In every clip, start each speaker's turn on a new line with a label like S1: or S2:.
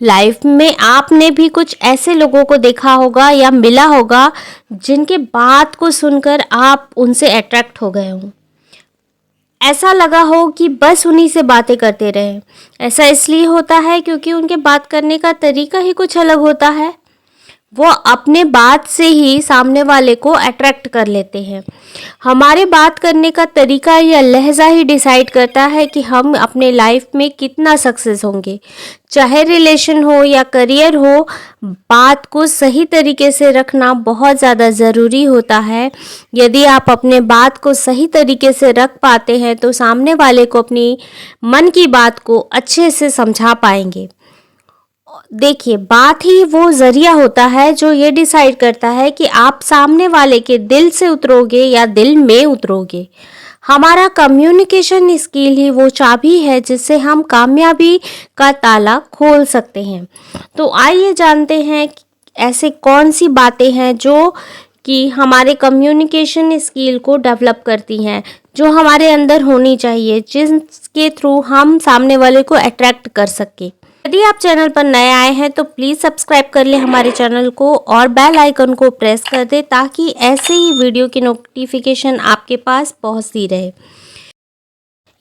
S1: Life में आपने भी कुछ ऐसे लोगों को देखा होगा या मिला होगा जिनके बात को सुनकर आप उनसे अट्रैक्ट हो गए हों। ऐसा लगा हो कि बस उन्हीं से बातें करते रहें। ऐसा इसलिए होता है क्योंकि उनके बात करने का तरीका ही कुछ अलग होता है। वो अपने बात से ही सामने वाले को अट्रैक्ट कर लेते हैं। हमारे बात करने का तरीका या लहजा ही डिसाइड करता है कि हम अपने लाइफ में कितना सक्सेस होंगे। चाहे रिलेशन हो या करियर हो, बात को सही तरीके से रखना बहुत ज़्यादा ज़रूरी होता है। यदि आप अपने बात को सही तरीके से रख पाते हैं तो सामने वाले को अपनी मन की बात को अच्छे से समझा पाएंगे। देखिए, बात ही वो ज़रिया होता है जो ये डिसाइड करता है कि आप सामने वाले के दिल से उतरोगे या दिल में उतरोगे। हमारा कम्युनिकेशन स्किल ही वो चाबी है जिससे हम कामयाबी का ताला खोल सकते हैं। तो आइए जानते हैं कि ऐसे कौन सी बातें हैं जो कि हमारे कम्युनिकेशन स्किल को डेवलप करती हैं, जो हमारे अंदर होनी चाहिए, जिसके थ्रू हम सामने वाले को अट्रैक्ट कर सकें। यदि आप चैनल पर नए आए हैं तो प्लीज़ सब्सक्राइब कर लें हमारे चैनल को और बेल आइकन को प्रेस कर दें ताकि ऐसे ही वीडियो की नोटिफिकेशन आपके पास पहुंचती रहे।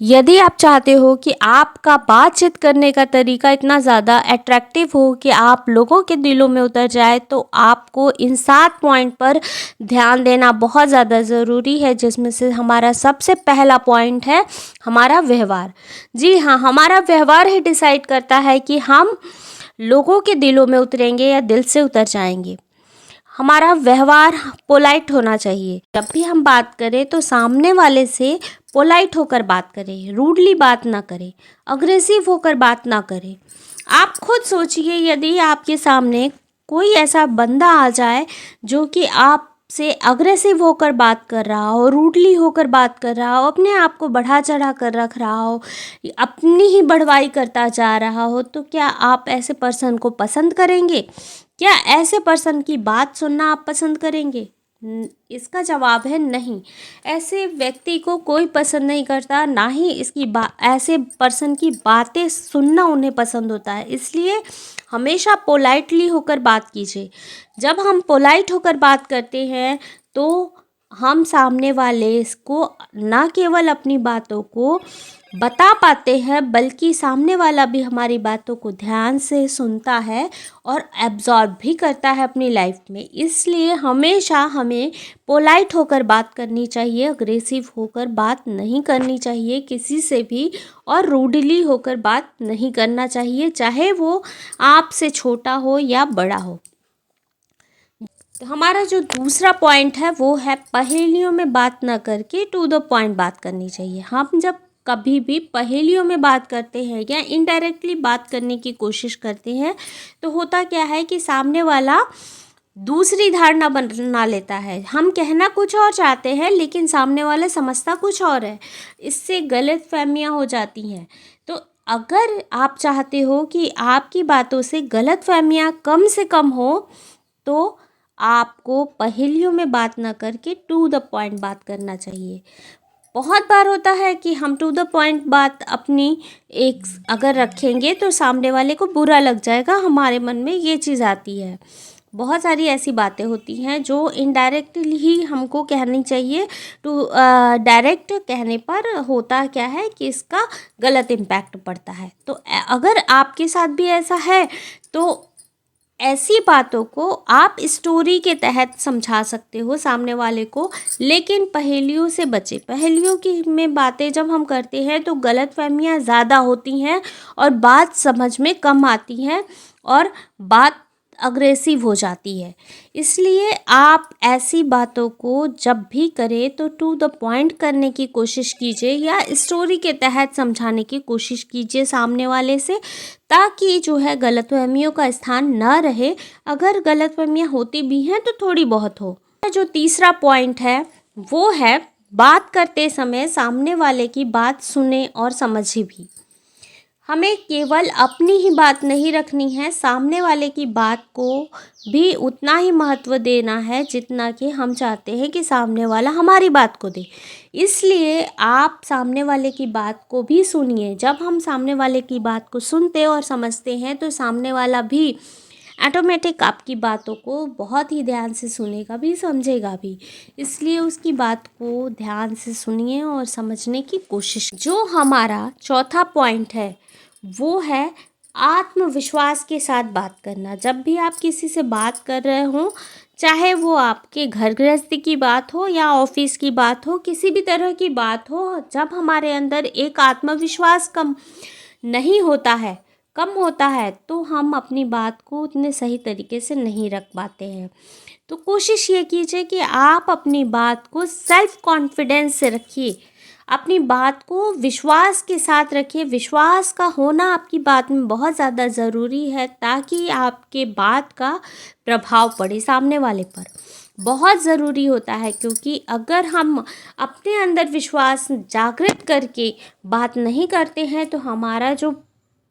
S1: यदि आप चाहते हो कि आपका बातचीत करने का तरीका इतना ज़्यादा अट्रैक्टिव हो कि आप लोगों के दिलों में उतर जाए तो आपको इन 7 पॉइंट पर ध्यान देना बहुत ज़्यादा ज़रूरी है, जिसमें से हमारा सबसे पहला पॉइंट है हमारा व्यवहार। जी हाँ, हमारा व्यवहार ही डिसाइड करता है कि हम लोगों के दिलों में उतरेंगे या दिल से उतर जाएंगे। हमारा व्यवहार पोलाइट होना चाहिए। जब भी हम बात करें तो सामने वाले से पोलाइट होकर बात करें, रूडली बात ना करें, अग्रेसिव होकर बात ना करें। आप खुद सोचिए, यदि आपके सामने कोई ऐसा बंदा आ जाए जो कि आपसे अग्रेसिव होकर बात कर रहा हो, रूडली होकर बात कर रहा हो, अपने आप को बढ़ा चढ़ा कर रख रहा हो, अपनी ही बढ़वाई करता जा रहा हो, तो क्या आप ऐसे पर्सन को पसंद करेंगे? क्या ऐसे पर्सन की बात सुनना आप पसंद करेंगे? इसका जवाब है नहीं। ऐसे व्यक्ति को कोई पसंद नहीं करता, ना ही ऐसे पर्सन की बातें सुनना उन्हें पसंद होता है। इसलिए हमेशा पोलाइटली होकर बात कीजिए। जब हम पोलाइट होकर बात करते हैं तो हम सामने वाले को ना केवल अपनी बातों को बता पाते हैं बल्कि सामने वाला भी हमारी बातों को ध्यान से सुनता है और एब्जॉर्ब भी करता है अपनी लाइफ में। इसलिए हमेशा हमें पोलाइट होकर बात करनी चाहिए, अग्रेसिव होकर बात नहीं करनी चाहिए किसी से भी, और रूडली होकर बात नहीं करना चाहिए, चाहे वो आपसे छोटा हो या बड़ा हो। तो हमारा जो दूसरा पॉइंट है वो है पहेलियों में बात ना करके टू द पॉइंट बात करनी चाहिए। हम जब कभी भी पहेलियों में बात करते हैं या इनडायरेक्टली बात करने की कोशिश करते हैं तो होता क्या है कि सामने वाला दूसरी धारणा बना लेता है। हम कहना कुछ और चाहते हैं लेकिन सामने वाला समझता कुछ और है। इससे गलतफहमियां हो जाती हैं। तो अगर आप चाहते हो कि आपकी बातों से गलतफहमियां कम से कम हो तो आपको पहेलियों में बात ना करके टू द पॉइंट बात करना चाहिए। बहुत बार होता है कि हम टू द पॉइंट बात अपनी एक अगर रखेंगे तो सामने वाले को बुरा लग जाएगा, हमारे मन में ये चीज़ आती है। बहुत सारी ऐसी बातें होती हैं जो इनडायरेक्टली ही हमको कहनी चाहिए। टू डायरेक्ट कहने पर होता क्या है कि इसका गलत इम्पैक्ट पड़ता है। तो अगर आपके साथ भी ऐसा है तो ऐसी बातों को आप स्टोरी के तहत समझा सकते हो सामने वाले को, लेकिन पहेलियों से बचे। पहेलियों की में बातें जब हम करते हैं तो गलतफहमियां ज़्यादा होती हैं और बात समझ में कम आती हैं और बात अग्रेसिव हो जाती है। इसलिए आप ऐसी बातों को जब भी करें तो टू द पॉइंट करने की कोशिश कीजिए या स्टोरी के तहत समझाने की कोशिश कीजिए सामने वाले से, ताकि जो है गलतफहमियों का स्थान न रहे। अगर गलतफहमियां होती भी हैं तो थोड़ी बहुत हो। जो तीसरा पॉइंट है वो है बात करते समय सामने वाले की बात सुने और समझे भी। हमें केवल अपनी ही बात नहीं रखनी है, सामने वाले की बात को भी उतना ही महत्व देना है जितना कि हम चाहते हैं कि सामने वाला हमारी बात को दे। इसलिए आप सामने वाले की बात को भी सुनिए। जब हम सामने वाले की बात को सुनते और समझते हैं तो सामने वाला भी ऑटोमेटिक आपकी बातों को बहुत ही ध्यान से सुनेगा भी, समझेगा भी। इसलिए उसकी बात को ध्यान से सुनिए और समझने की कोशिश। जो हमारा चौथा पॉइंट है वो है आत्मविश्वास के साथ बात करना। जब भी आप किसी से बात कर रहे हो, चाहे वो आपके घर गृहस्थी की बात हो या ऑफिस की बात हो, किसी भी तरह की बात हो, जब हमारे अंदर एक आत्मविश्वास नहीं होता है, कम होता है, तो हम अपनी बात को उतने सही तरीके से नहीं रख पाते हैं। तो कोशिश ये कीजिए कि आप अपनी बात को सेल्फ कॉन्फिडेंस से रखिए, अपनी बात को विश्वास के साथ रखिए। विश्वास का होना आपकी बात में बहुत ज़्यादा ज़रूरी है ताकि आपके बात का प्रभाव पड़े सामने वाले पर। बहुत ज़रूरी होता है, क्योंकि अगर हम अपने अंदर विश्वास जागृत करके बात नहीं करते हैं तो हमारा जो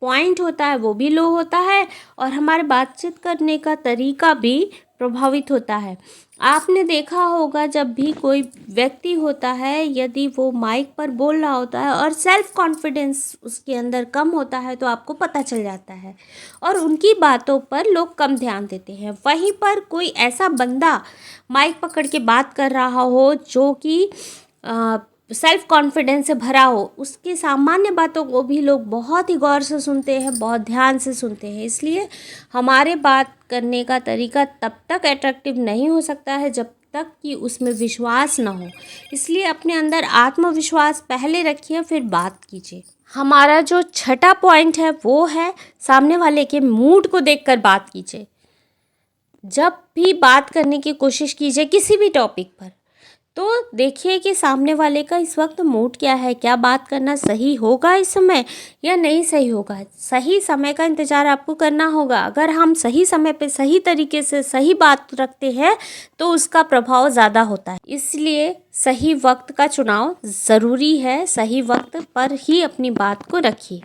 S1: पॉइंट होता है वो भी लो होता है और हमारे बातचीत करने का तरीका भी प्रभावित होता है। आपने देखा होगा जब भी कोई व्यक्ति होता है, यदि वो माइक पर बोल रहा होता है और सेल्फ कॉन्फिडेंस उसके अंदर कम होता है तो आपको पता चल जाता है और उनकी बातों पर लोग कम ध्यान देते हैं। वहीं पर कोई ऐसा बंदा माइक पकड़ के बात कर रहा हो जो कि सेल्फ कॉन्फिडेंस से भरा हो, उसकी सामान्य बातों को भी लोग बहुत ही गौर से सुनते हैं, बहुत ध्यान से सुनते हैं। इसलिए हमारे बात करने का तरीका तब तक अट्रैक्टिव नहीं हो सकता है जब तक कि उसमें विश्वास ना हो। इसलिए अपने अंदर आत्मविश्वास पहले रखिए, फिर बात कीजिए। हमारा जो छठा पॉइंट है वो है सामने वाले के मूड को देखकर बात कीजिए। जब भी बात करने की कोशिश कीजिए किसी भी टॉपिक पर, तो देखिए कि सामने वाले का इस वक्त मूड क्या है, क्या बात करना सही होगा इस समय या नहीं सही होगा। सही समय का इंतज़ार आपको करना होगा। अगर हम सही समय पे सही तरीके से सही बात रखते हैं तो उसका प्रभाव ज़्यादा होता है। इसलिए सही वक्त का चुनाव ज़रूरी है, सही वक्त पर ही अपनी बात को रखिए।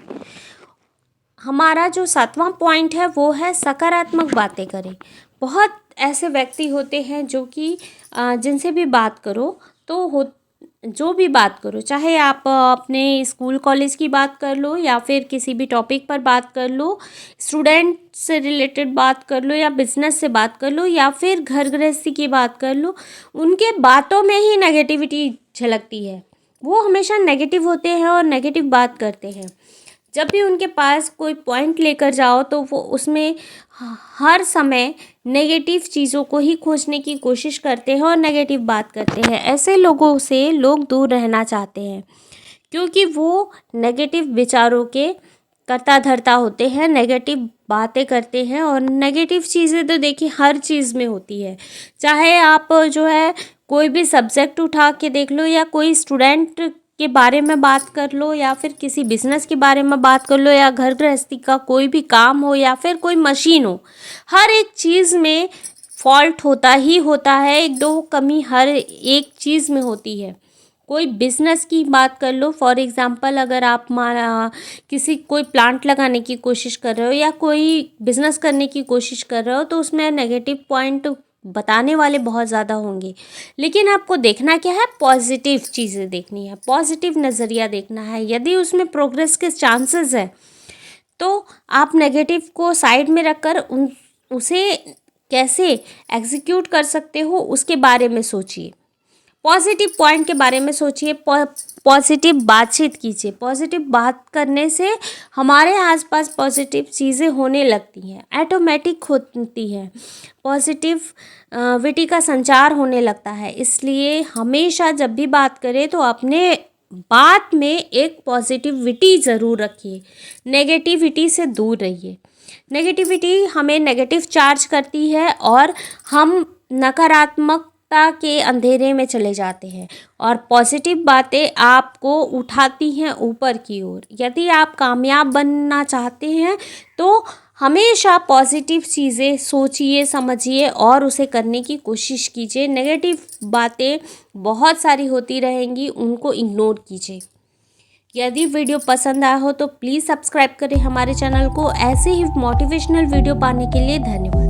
S1: हमारा जो सातवां पॉइंट है वो है सकारात्मक बातें करें। बहुत ऐसे व्यक्ति होते हैं जो कि जिनसे भी बात करो तो जो भी बात करो, चाहे आप अपने स्कूल कॉलेज की बात कर लो या फिर किसी भी टॉपिक पर बात कर लो, स्टूडेंट से रिलेटेड बात कर लो या बिजनेस से बात कर लो या फिर घर गृहस्थी की बात कर लो, उनके बातों में ही नेगेटिविटी झलकती है। वो हमेशा नेगेटिव होते हैं और नेगेटिव बात करते हैं। जब भी उनके पास कोई पॉइंट लेकर जाओ तो वो उसमें हर समय नेगेटिव चीज़ों को ही खोजने की कोशिश करते हैं और नेगेटिव बात करते हैं। ऐसे लोगों से लोग दूर रहना चाहते हैं, क्योंकि वो नेगेटिव विचारों के करता धरता होते हैं, नेगेटिव बातें करते हैं। और नेगेटिव चीज़ें तो देखिए हर चीज़ में होती है। चाहे आप जो है कोई भी सब्जेक्ट उठा के देख लो या कोई स्टूडेंट के बारे में बात कर लो या फिर किसी बिजनेस के बारे में बात कर लो या घर गृहस्थी का कोई भी काम हो या फिर कोई मशीन हो, हर एक चीज़ में फॉल्ट होता ही होता है। एक दो कमी हर एक चीज़ में होती है। कोई बिजनेस की बात कर लो, फॉर एग्जांपल अगर आप किसी कोई प्लांट लगाने की कोशिश कर रहे हो या कोई बिजनेस करने की कोशिश कर रहे हो तो उसमें नेगेटिव पॉइंट बताने वाले बहुत ज़्यादा होंगे, लेकिन आपको देखना क्या है, पॉजिटिव चीज़ें देखनी है, पॉजिटिव नज़रिया देखना है। यदि उसमें प्रोग्रेस के चांसेस है तो आप नेगेटिव को साइड में रखकर उसे कैसे एग्जीक्यूट कर सकते हो उसके बारे में सोचिए। पॉजिटिव पॉइंट के बारे में सोचिए, पॉजिटिव बातचीत कीजिए। पॉजिटिव बात करने से हमारे आसपास पॉजिटिव चीज़ें होने लगती हैं, ऑटोमेटिक होती हैं, पॉजिटिव विटी का संचार होने लगता है। इसलिए हमेशा जब भी बात करें तो अपने बात में एक पॉजिटिविटी ज़रूर रखिए, नेगेटिविटी से दूर रहिए। नेगेटिविटी हमें नेगेटिव चार्ज करती है और हम नकारात्मकता के अंधेरे में चले जाते हैं और पॉजिटिव बातें आपको उठाती हैं ऊपर की ओर। यदि आप कामयाब बनना चाहते हैं तो हमेशा पॉजिटिव चीज़ें सोचिए, समझिए और उसे करने की कोशिश कीजिए। नेगेटिव बातें बहुत सारी होती रहेंगी, उनको इग्नोर कीजिए। यदि वीडियो पसंद आया हो तो प्लीज़ सब्सक्राइब करें हमारे चैनल को। ऐसे ही मोटिवेशनल वीडियो पाने के लिए धन्यवाद।